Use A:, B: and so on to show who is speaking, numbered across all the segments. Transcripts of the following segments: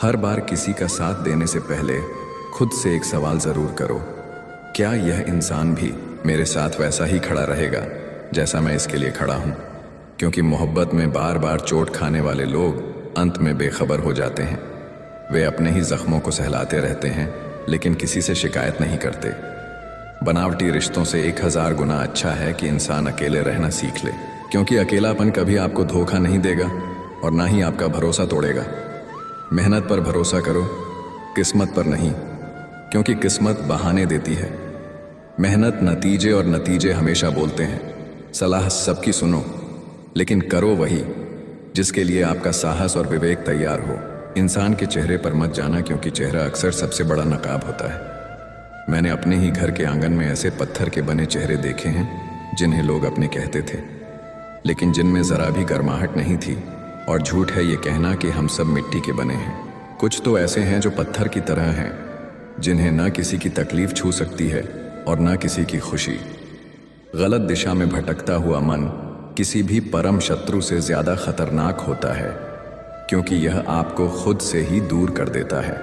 A: हर बार किसी का साथ देने से पहले खुद से एक सवाल ज़रूर करो, क्या यह इंसान भी मेरे साथ वैसा ही खड़ा रहेगा जैसा मैं इसके लिए खड़ा हूँ? क्योंकि मोहब्बत में बार बार चोट खाने वाले लोग अंत में बेखबर हो जाते हैं। वे अपने ही जख्मों को सहलाते रहते हैं, लेकिन किसी से शिकायत नहीं करते। बनावटी रिश्तों से 1000 गुना अच्छा है कि इंसान अकेले रहना सीख ले, क्योंकि अकेलापन कभी आपको धोखा नहीं देगा और ना ही आपका भरोसा तोड़ेगा। मेहनत पर भरोसा करो, किस्मत पर नहीं, क्योंकि किस्मत बहाने देती है। मेहनत नतीजे और नतीजे हमेशा बोलते हैं। सलाह सबकी सुनो, लेकिन करो वही जिसके लिए आपका साहस और विवेक तैयार हो। इंसान के चेहरे पर मत जाना, क्योंकि चेहरा अक्सर सबसे बड़ा नकाब होता है। मैंने अपने ही घर के आंगन में ऐसे पत्थर के बने चेहरे देखे हैं जिन्हें लोग अपने कहते थे, लेकिन जिनमें ज़रा भी गर्माहट नहीं थी। और झूठ है ये कहना कि हम सब मिट्टी के बने हैं। कुछ तो ऐसे हैं जो पत्थर की तरह हैं, जिन्हें न किसी की तकलीफ छू सकती है और न किसी की खुशी। गलत दिशा में भटकता हुआ मन किसी भी परम शत्रु से ज़्यादा खतरनाक होता है, क्योंकि यह आपको खुद से ही दूर कर देता है।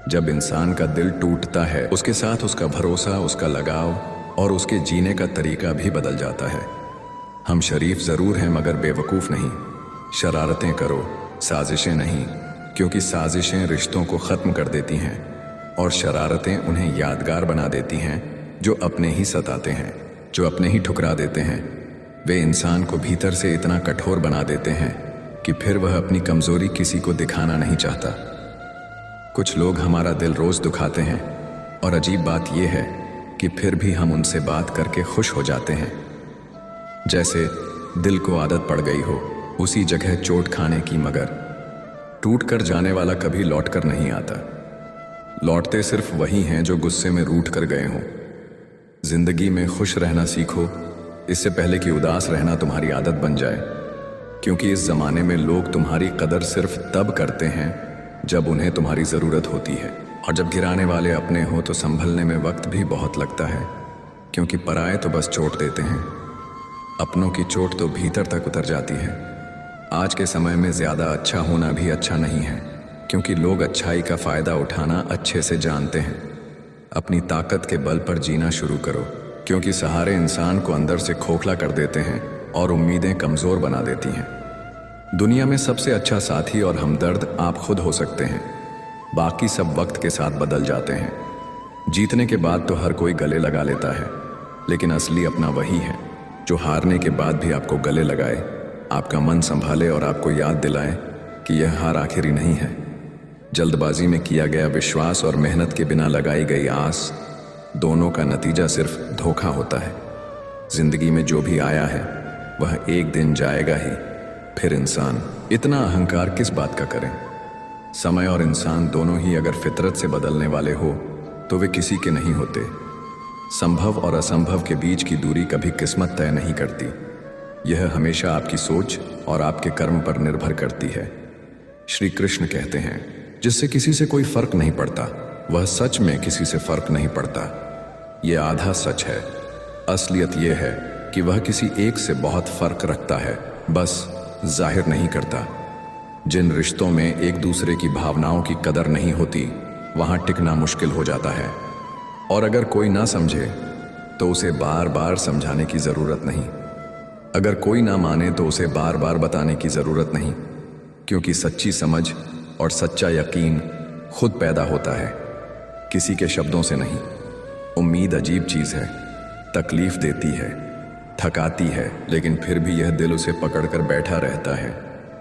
A: जब इंसान का दिल टूटता है, उसके साथ उसका भरोसा, उसका लगाव और उसके जीने का तरीका भी बदल जाता है। हम शरीफ ज़रूर हैं मगर बेवकूफ़ नहीं। शरारतें करो, साजिशें नहीं, क्योंकि साजिशें रिश्तों को ख़त्म कर देती हैं और शरारतें उन्हें यादगार बना देती हैं जो अपने ही सताते हैं, जो अपने ही ठुकरा देते हैं। वे इंसान को भीतर से इतना कठोर बना देते हैं कि फिर वह अपनी कमज़ोरी किसी को दिखाना नहीं चाहता। कुछ लोग हमारा दिल रोज़ दुखाते हैं और अजीब बात यह है कि फिर भी हम उनसे बात करके खुश हो जाते हैं, जैसे दिल को आदत पड़ गई हो उसी जगह चोट खाने की। मगर टूट कर जाने वाला कभी लौट कर नहीं आता। लौटते सिर्फ वही हैं जो गुस्से में रूठ कर गए हों। जिंदगी में खुश रहना सीखो, इससे पहले कि उदास रहना तुम्हारी आदत बन जाए, क्योंकि इस ज़माने में लोग तुम्हारी कदर सिर्फ तब करते हैं जब उन्हें तुम्हारी ज़रूरत होती है। और जब गिराने वाले अपने हो तो संभलने में वक्त भी बहुत लगता है, क्योंकि पराए तो बस चोट देते हैं, अपनों की चोट तो भीतर तक उतर जाती है। आज के समय में ज़्यादा अच्छा होना भी अच्छा नहीं है, क्योंकि लोग अच्छाई का फ़ायदा उठाना अच्छे से जानते हैं। अपनी ताकत के बल पर जीना शुरू करो, क्योंकि सहारे इंसान को अंदर से खोखला कर देते हैं और उम्मीदें कमज़ोर बना देती हैं। दुनिया में सबसे अच्छा साथी और हमदर्द आप खुद हो सकते हैं। बाकी सब वक्त के साथ बदल जाते हैं। जीतने के बाद तो हर कोई गले लगा लेता है, लेकिन असली अपना वही है जो हारने के बाद भी आपको गले लगाए, आपका मन संभाले और आपको याद दिलाए कि यह हार आखिरी नहीं है। जल्दबाजी में किया गया विश्वास और मेहनत के बिना लगाई गई आस, दोनों का नतीजा सिर्फ धोखा होता है। जिंदगी में जो भी आया है वह एक दिन जाएगा ही। फिर इंसान इतना अहंकार किस बात का करें? समय और इंसान दोनों ही अगर फितरत से बदलने वाले हो तो वे किसी के नहीं होते। संभव और असंभव के बीच की दूरी कभी किस्मत तय नहीं करती। यह हमेशा आपकी सोच और आपके कर्म पर निर्भर करती है। श्री कृष्ण कहते हैं, जिससे किसी से कोई फर्क नहीं पड़ता वह सच में किसी से फर्क नहीं पड़ता। यह आधा सच है। असलियत यह है कि वह किसी एक से बहुत फर्क रखता है, बस जाहिर नहीं करता। जिन रिश्तों में एक दूसरे की भावनाओं की कदर नहीं होती, वहां टिकना मुश्किल हो जाता है। और अगर कोई ना समझे तो उसे बार बार समझाने की ज़रूरत नहीं। अगर कोई ना माने तो उसे बार बार बताने की ज़रूरत नहीं, क्योंकि सच्ची समझ और सच्चा यकीन खुद पैदा होता है, किसी के शब्दों से नहीं। उम्मीद अजीब चीज़ है, तकलीफ देती है, थकाती है, लेकिन फिर भी यह दिल उसे पकड़कर बैठा रहता है,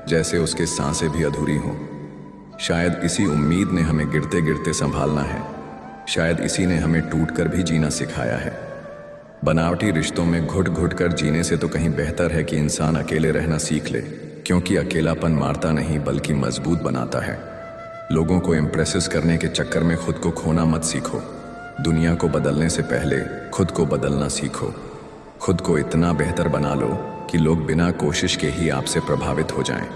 A: जैसे उसके सांसें भी अधूरी हों। शायद इसी उम्मीद ने हमें गिरते गिरते संभालना है। शायद इसी ने हमें टूटकर भी जीना सिखाया है। बनावटी रिश्तों में घुट घुट कर जीने से तो कहीं बेहतर है कि इंसान अकेले रहना सीख ले, क्योंकि अकेलापन मारता नहीं बल्कि मजबूत बनाता है। लोगों को इम्प्रेस करने के चक्कर में खुद को खोना मत सीखो। दुनिया को बदलने से पहले खुद को बदलना सीखो। खुद को इतना बेहतर बना लो कि लोग बिना कोशिश के ही आपसे प्रभावित हो जाएं।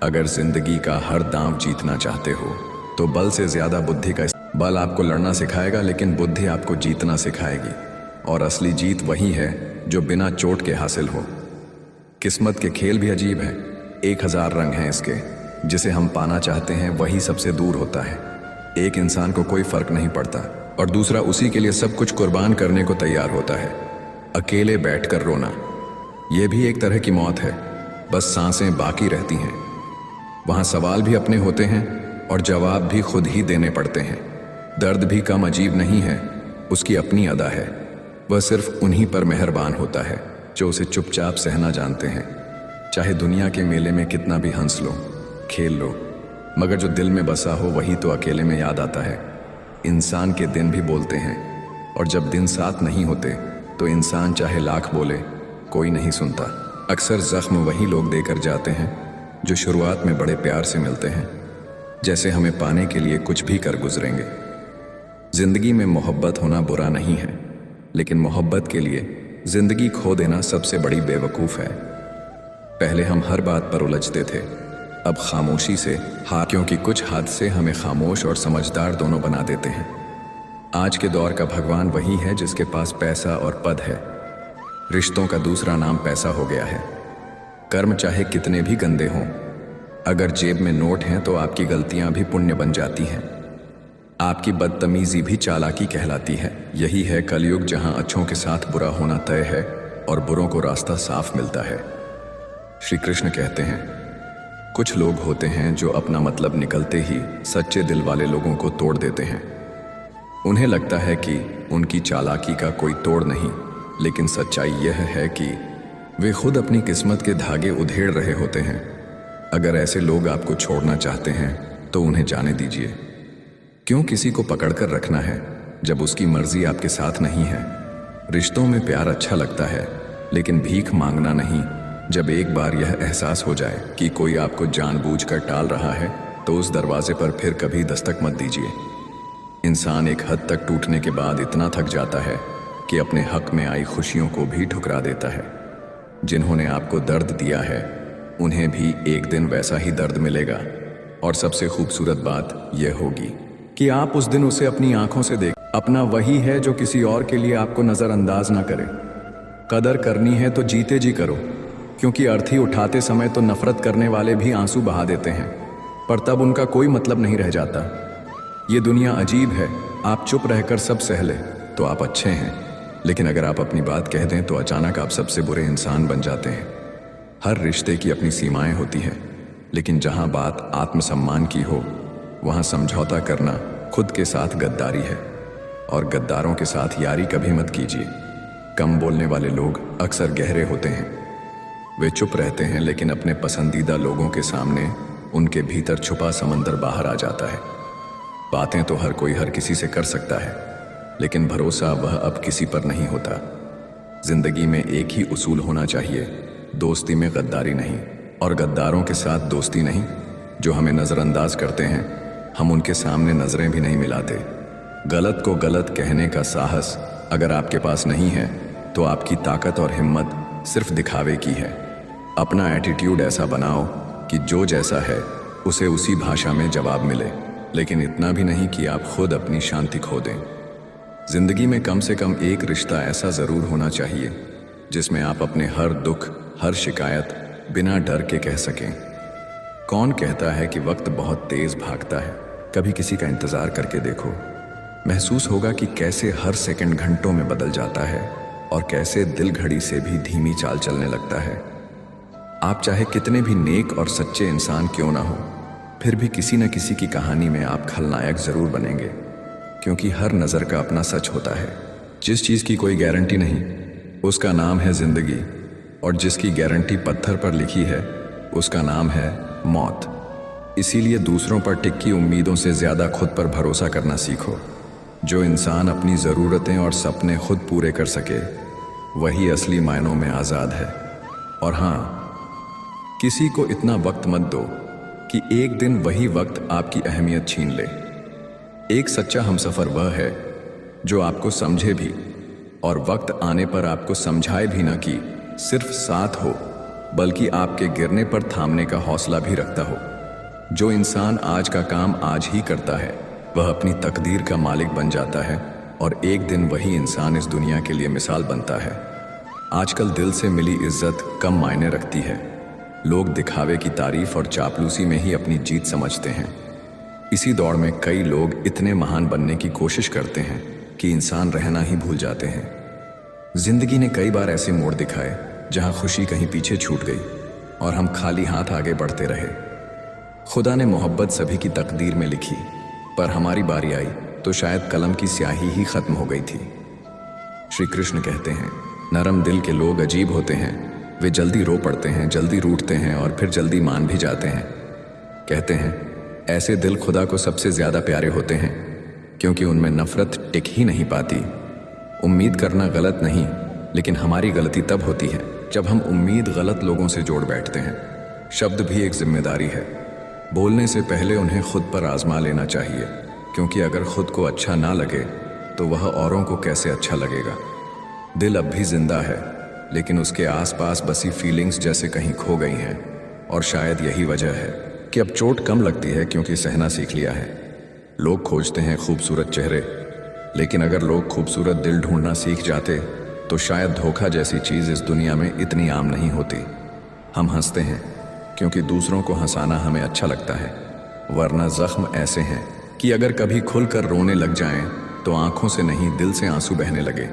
A: अगर जिंदगी का हर दांव जीतना चाहते हो तो बल से ज़्यादा बुद्धि का बल आपको लड़ना सिखाएगा, लेकिन बुद्धि आपको जीतना सिखाएगी। और असली जीत वही है जो बिना चोट के हासिल हो। किस्मत के खेल भी अजीब है, 1000 रंग हैं इसके, जिसे हम पाना चाहते हैं वही सबसे दूर होता है। एक इंसान को कोई फर्क नहीं पड़ता और दूसरा उसी के लिए सब कुछ कुर्बान करने को तैयार होता है। अकेले बैठकर रोना, यह भी एक तरह की मौत है, बस सांसें बाकी रहती हैं। वहाँ सवाल भी अपने होते हैं और जवाब भी खुद ही देने पड़ते हैं। दर्द भी कम अजीब नहीं है, उसकी अपनी अदा है। वह सिर्फ उन्हीं पर मेहरबान होता है जो उसे चुपचाप सहना जानते हैं। चाहे दुनिया के मेले में कितना भी हंस लो, खेल लो, मगर जो दिल में बसा हो वही तो अकेले में याद आता है। इंसान के दिन भी बोलते हैं और जब दिन साथ नहीं होते तो इंसान चाहे लाख बोले, कोई नहीं सुनता। अक्सर जख्म वही लोग देकर जाते हैं जो शुरुआत में बड़े प्यार से मिलते हैं, जैसे हमें पाने के लिए कुछ भी कर गुजरेंगे। जिंदगी में मोहब्बत होना बुरा नहीं है, लेकिन मोहब्बत के लिए जिंदगी खो देना सबसे बड़ी बेवकूफ़ है। पहले हम हर बात पर उलझते थे, अब खामोशी से क्योंकि कुछ हादसे हमें खामोश और समझदार दोनों बना देते हैं। आज के दौर का भगवान वही है जिसके पास पैसा और पद है। रिश्तों का दूसरा नाम पैसा हो गया है। कर्म चाहे कितने भी गंदे हों, अगर जेब में नोट हैं तो आपकी गलतियां भी पुण्य बन जाती हैं। आपकी बदतमीजी भी चालाकी कहलाती है। यही है कलयुग, जहां अच्छों के साथ बुरा होना तय है और बुरों को रास्ता साफ मिलता है। श्री कृष्ण कहते हैं, कुछ लोग होते हैं जो अपना मतलब निकलते ही सच्चे दिल वाले लोगों को तोड़ देते हैं। उन्हें लगता है कि उनकी चालाकी का कोई तोड़ नहीं, लेकिन सच्चाई यह है कि वे खुद अपनी किस्मत के धागे उधेड़ रहे होते हैं। अगर ऐसे लोग आपको छोड़ना चाहते हैं तो उन्हें जाने दीजिए। क्यों किसी को पकड़कर रखना है जब उसकी मर्जी आपके साथ नहीं है। रिश्तों में प्यार अच्छा लगता है, लेकिन भीख मांगना नहीं। जब एक बार यह एहसास हो जाए कि कोई आपको जानबूझकर टाल रहा है तो उस दरवाजे पर फिर कभी दस्तक मत दीजिए। इंसान एक हद तक टूटने के बाद इतना थक जाता है कि अपने हक में आई खुशियों को भी ठुकरा देता है। जिन्होंने आपको दर्द दिया है उन्हें भी एक दिन वैसा ही दर्द मिलेगा। और सबसे खूबसूरत बात यह होगी कि आप उस दिन उसे अपनी आंखों से देख। अपना वही है जो किसी और के लिए आपको नज़रअंदाज ना करे। कदर करनी है तो जीते जी करो, क्योंकि अर्थी उठाते समय तो नफरत करने वाले भी आंसू बहा देते हैं, पर तब उनका कोई मतलब नहीं रह जाता। ये दुनिया अजीब है, आप चुप रहकर सब सह ले तो आप अच्छे हैं, लेकिन अगर आप अपनी बात कह दें तो अचानक आप सबसे बुरे इंसान बन जाते हैं। हर रिश्ते की अपनी सीमाएं होती हैं, लेकिन जहां बात आत्मसम्मान की हो वहां समझौता करना खुद के साथ गद्दारी है। और गद्दारों के साथ यारी कभी मत कीजिए। कम बोलने वाले लोग अक्सर गहरे होते हैं। वे चुप रहते हैं, लेकिन अपने पसंदीदा लोगों के सामने उनके भीतर छुपा समंदर बाहर आ जाता है। बातें तो हर कोई हर किसी से कर सकता है, लेकिन भरोसा वह अब किसी पर नहीं होता। जिंदगी में एक ही उसूल होना चाहिए, दोस्ती में गद्दारी नहीं, और गद्दारों के साथ दोस्ती नहीं। जो हमें नज़रअंदाज करते हैं हम उनके सामने नज़रें भी नहीं मिलाते। गलत को गलत कहने का साहस अगर आपके पास नहीं है तो आपकी ताकत और हिम्मत सिर्फ दिखावे की है। अपना एटीट्यूड ऐसा बनाओ कि जो जैसा है उसे उसी भाषा में जवाब मिले, लेकिन इतना भी नहीं कि आप खुद अपनी शांति खो दें। जिंदगी में कम से कम एक रिश्ता ऐसा ज़रूर होना चाहिए जिसमें आप अपने हर दुख, हर शिकायत बिना डर के कह सकें। कौन कहता है कि वक्त बहुत तेज भागता है? कभी किसी का इंतज़ार करके देखो, महसूस होगा कि कैसे हर सेकंड घंटों में बदल जाता है और कैसे दिल घड़ी से भी धीमी चाल चलने लगता है। आप चाहे कितने भी नेक और सच्चे इंसान क्यों ना हो, फिर भी किसी न किसी की कहानी में आप खलनायक ज़रूर बनेंगे, क्योंकि हर नज़र का अपना सच होता है। जिस चीज़ की कोई गारंटी नहीं उसका नाम है ज़िंदगी, और जिसकी गारंटी पत्थर पर लिखी है उसका नाम है मौत। इसीलिए दूसरों पर टिकी उम्मीदों से ज़्यादा खुद पर भरोसा करना सीखो। जो इंसान अपनी ज़रूरतें और सपने खुद पूरे कर सके वही असली मायनों में आज़ाद है। और हाँ, किसी को इतना वक्त मत दो कि एक दिन वही वक्त आपकी अहमियत छीन ले। एक सच्चा हमसफ़र वह है जो आपको समझे भी और वक्त आने पर आपको समझाए भी ना कि सिर्फ साथ हो, बल्कि आपके गिरने पर थामने का हौसला भी रखता हो। जो इंसान आज का काम आज ही करता है वह अपनी तकदीर का मालिक बन जाता है, और एक दिन वही इंसान इस दुनिया के लिए मिसाल बनता है। आजकल दिल से मिली इज्जत कम मायने रखती है, लोग दिखावे की तारीफ और चापलूसी में ही अपनी जीत समझते हैं। इसी दौड़ में कई लोग इतने महान बनने की कोशिश करते हैं कि इंसान रहना ही भूल जाते हैं। जिंदगी ने कई बार ऐसे मोड़ दिखाए जहां खुशी कहीं पीछे छूट गई और हम खाली हाथ आगे बढ़ते रहे। खुदा ने मोहब्बत सभी की तकदीर में लिखी, पर हमारी बारी आई तो शायद कलम की स्याही ही खत्म हो गई थी। श्री कृष्ण कहते हैं, नरम दिल के लोग अजीब होते हैं, वे जल्दी रो पड़ते हैं, जल्दी रूठते हैं और फिर जल्दी मान भी जाते हैं। कहते हैं ऐसे दिल खुदा को सबसे ज्यादा प्यारे होते हैं, क्योंकि उनमें नफरत टिक ही नहीं पाती। उम्मीद करना गलत नहीं, लेकिन हमारी गलती तब होती है जब हम उम्मीद गलत लोगों से जोड़ बैठते हैं। शब्द भी एक जिम्मेदारी है। बोलने से पहले उन्हें खुद पर आजमा लेना चाहिए, क्योंकि अगर खुद को अच्छा ना लगे तो वह औरों को कैसे अच्छा लगेगा। दिल अब भी जिंदा है, लेकिन उसके आसपास बसी फीलिंग्स जैसे कहीं खो गई हैं, और शायद यही वजह है कि अब चोट कम लगती है, क्योंकि सहना सीख लिया है। लोग खोजते हैं खूबसूरत चेहरे, लेकिन अगर लोग खूबसूरत दिल ढूंढना सीख जाते तो शायद धोखा जैसी चीज़ इस दुनिया में इतनी आम नहीं होती। हम हंसते हैं क्योंकि दूसरों को हंसाना हमें अच्छा लगता है, वरना जख्म ऐसे हैं कि अगर कभी खुलकर रोने लग जाएं तो आंखों से नहीं दिल से आंसू बहने लगे।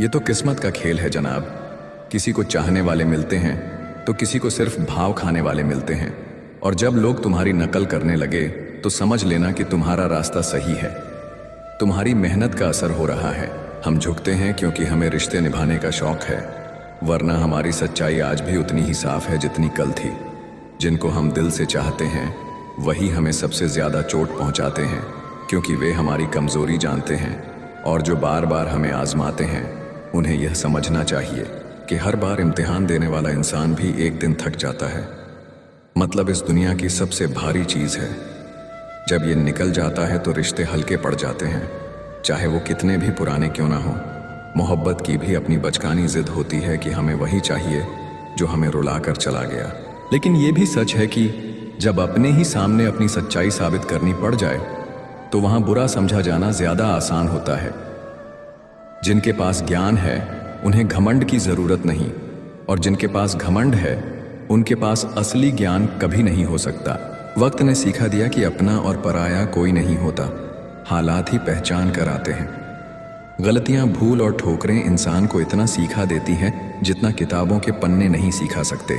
A: ये तो किस्मत का खेल है जनाब। किसी को चाहने वाले मिलते हैं तो किसी को सिर्फ भाव खाने वाले मिलते हैं, और जब लोग तुम्हारी नकल करने लगे तो समझ लेना कि तुम्हारा रास्ता सही है, तुम्हारी मेहनत का असर हो रहा है। हम झुकते हैं क्योंकि हमें रिश्ते निभाने का शौक है, वरना हमारी सच्चाई आज भी उतनी ही साफ है जितनी कल थी। जिनको हम दिल से चाहते हैं वही हमें सबसे ज्यादा चोट पहुंचाते हैं, क्योंकि वे हमारी कमजोरी जानते हैं, और जो बार बार हमें आजमाते हैं उन्हें यह समझना चाहिए कि हर बार इम्तिहान देने वाला इंसान भी एक दिन थक जाता है। मतलब इस दुनिया की सबसे भारी चीज है। जब ये निकल जाता है तो रिश्ते हल्के पड़ जाते हैं, चाहे वो कितने भी पुराने क्यों ना हो। मोहब्बत की भी अपनी बचकानी जिद होती है कि हमें वही चाहिए जो हमें रुला कर चला गया। लेकिन ये भी सच है कि जब अपने ही सामने अपनी सच्चाई साबित करनी पड़ जाए तो वहां बुरा समझा जाना ज्यादा आसान होता है। जिनके पास ज्ञान है उन्हें घमंड की जरूरत नहीं, और जिनके पास घमंड है उनके पास असली ज्ञान कभी नहीं हो सकता। वक्त ने सिखा दिया कि अपना और पराया कोई नहीं होता, हालात ही पहचान कर आते हैं। गलतियां, भूल और ठोकरें इंसान को इतना सिखा देती हैं जितना किताबों के पन्ने नहीं सिखा सकते।